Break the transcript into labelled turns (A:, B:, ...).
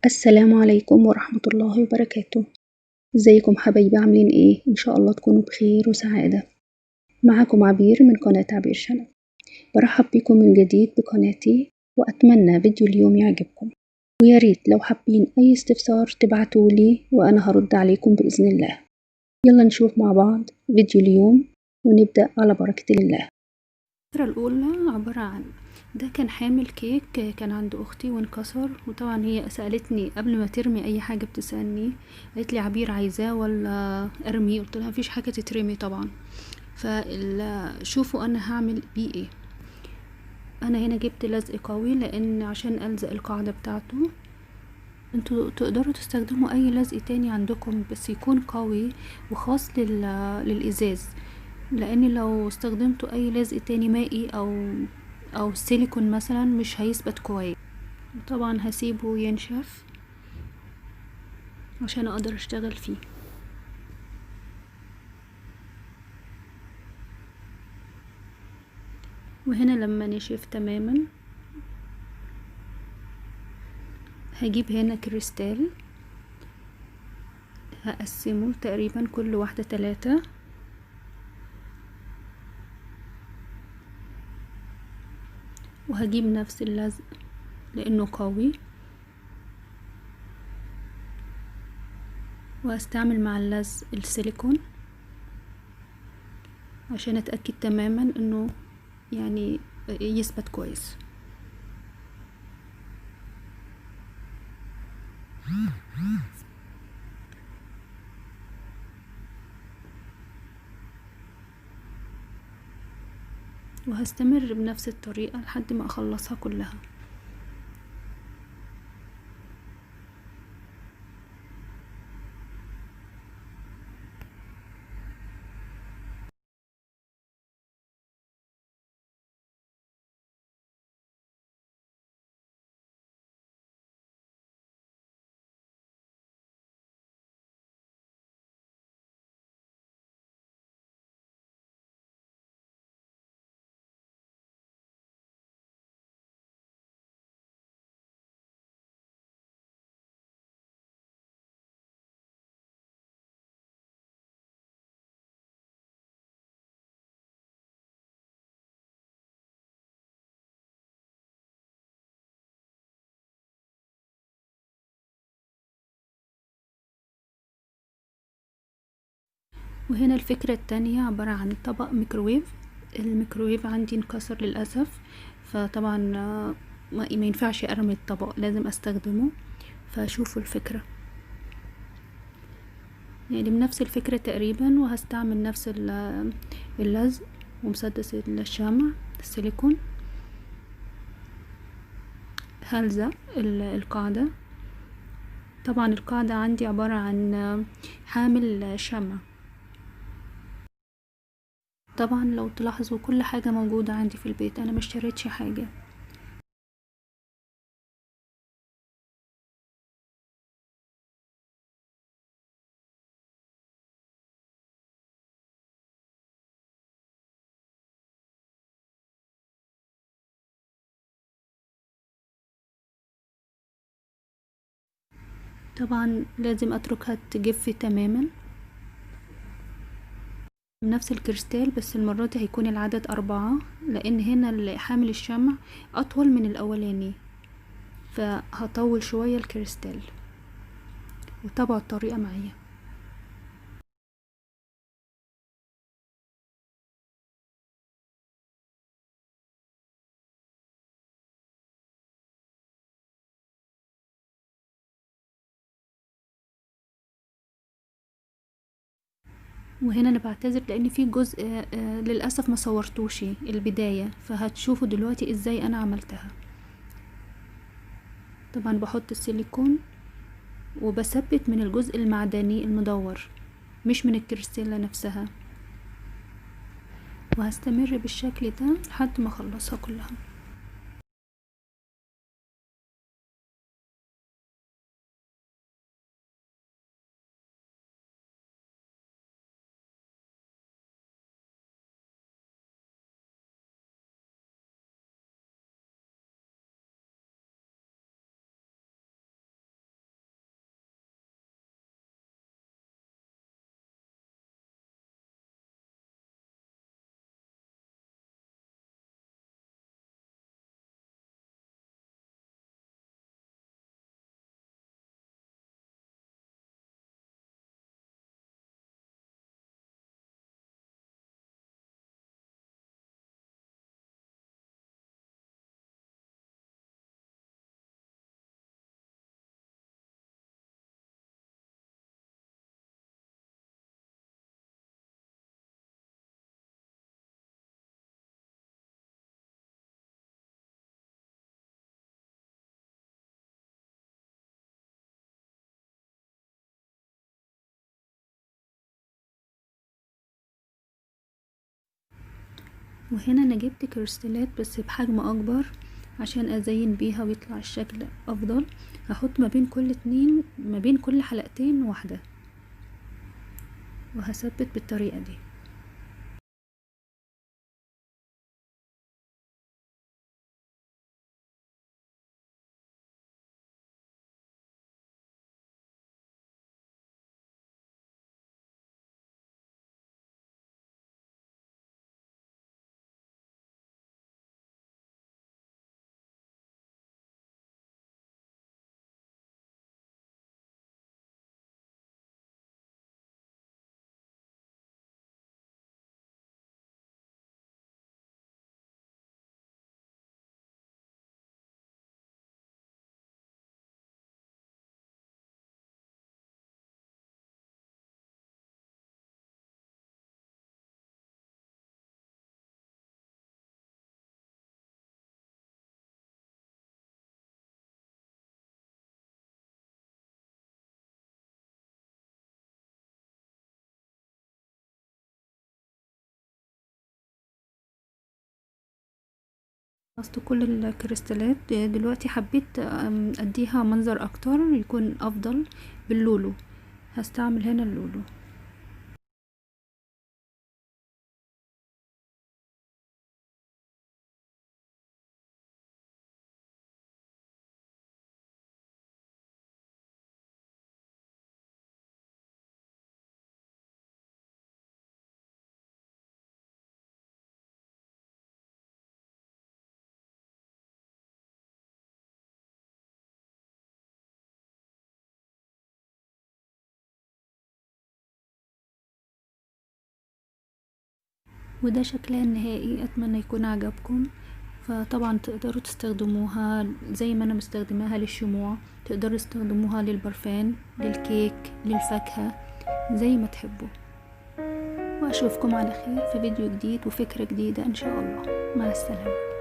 A: السلام عليكم ورحمة الله وبركاته. ازيكم حبايبي عاملين ايه؟ ان شاء الله تكونوا بخير وسعادة. معكم عبير من قناة عبير شنب. برحب بكم من جديد بقناتي، وأتمنى فيديو اليوم يعجبكم، وياريت لو حابين أي استفسار تبعتولي وأنا هرد عليكم بإذن الله. يلا نشوف مع بعض فيديو اليوم ونبدأ على بركة الله.
B: الفكرة الأولى عبارة عن ده كان حامل كيك كان عند أختي وانكسر، وطبعا هي سألتني قبل ما ترمي أي حاجة، بتسألني قالت لي عبير عايزاه ولا أرميه؟ قلت لها مفيش حاجة تترمي طبعا. شوفوا أنا هعمل بيه ايه. أنا هنا جبت لزق قوي لأن عشان ألزق القاعدة بتاعته. انتوا تقدروا تستخدموا أي لزق تاني عندكم بس يكون قوي وخاص للإزاز، لان لو استخدمتوا اي لزق تاني مائي او سيليكون مثلا مش هيثبت كويس. طبعا هسيبه ينشف عشان اقدر اشتغل فيه. وهنا لما نشف تماما هجيب هنا كريستال، هقسمه تقريبا كل واحدة 3، وهجيب نفس اللزق لانه قوي، وهستعمل مع اللزق السيليكون عشان اتأكد تماما انه يعني يثبت كويس. وهستمر بنفس الطريقة لحد ما اخلصها كلها. وهنا الفكرة التانية عبارة عن طبق ميكروويف. الميكروويف عندي انكسر للأسف، فطبعا ما ينفعش ارمي الطبق، لازم استخدمه. فشوفوا الفكرة يعني بنفس الفكرة تقريبا، وهستعمل نفس اللزق ومسدس الشمع السيليكون. هلزق القاعدة. طبعا القاعدة عندي عبارة عن حامل شمع. طبعا لو تلاحظوا كل حاجة موجودة عندي في البيت، انا مشتريتش حاجة. طبعا لازم اتركها تجف تماما. نفس الكريستال بس المرة دي هيكون العدد 4، لان هنا حامل الشمع اطول من الاولاني، فهطول شوية الكريستال. وتابعوا الطريقة معايا. وهنا انا بعتذر لان في جزء للاسف ما صورتوش البداية، فهتشوفوا دلوقتي ازاي انا عملتها. طبعا بحط السيليكون وبثبت من الجزء المعدني المدور، مش من الكريستالة نفسها. وهستمر بالشكل ده لحد ما اخلصها كلها. وهنا انا جبت كريستالات بس بحجم اكبر عشان ازين بيها ويطلع الشكل افضل. هحط ما بين كل حلقتين واحدة، وهثبت بالطريقة دي. خلصت كل الكريستالات. دلوقتي حبيت اديها منظر اكتر يكون افضل باللولو. هستعمل هنا اللولو. وده شكلها النهائي. اتمنى يكون عجبكم. فطبعا تقدروا تستخدموها زي ما انا مستخدماها للشموع، تقدروا تستخدموها للبرفان، للكيك، للفاكهة، زي ما تحبوا. واشوفكم على خير في فيديو جديد وفكرة جديدة ان شاء الله. مع السلامة.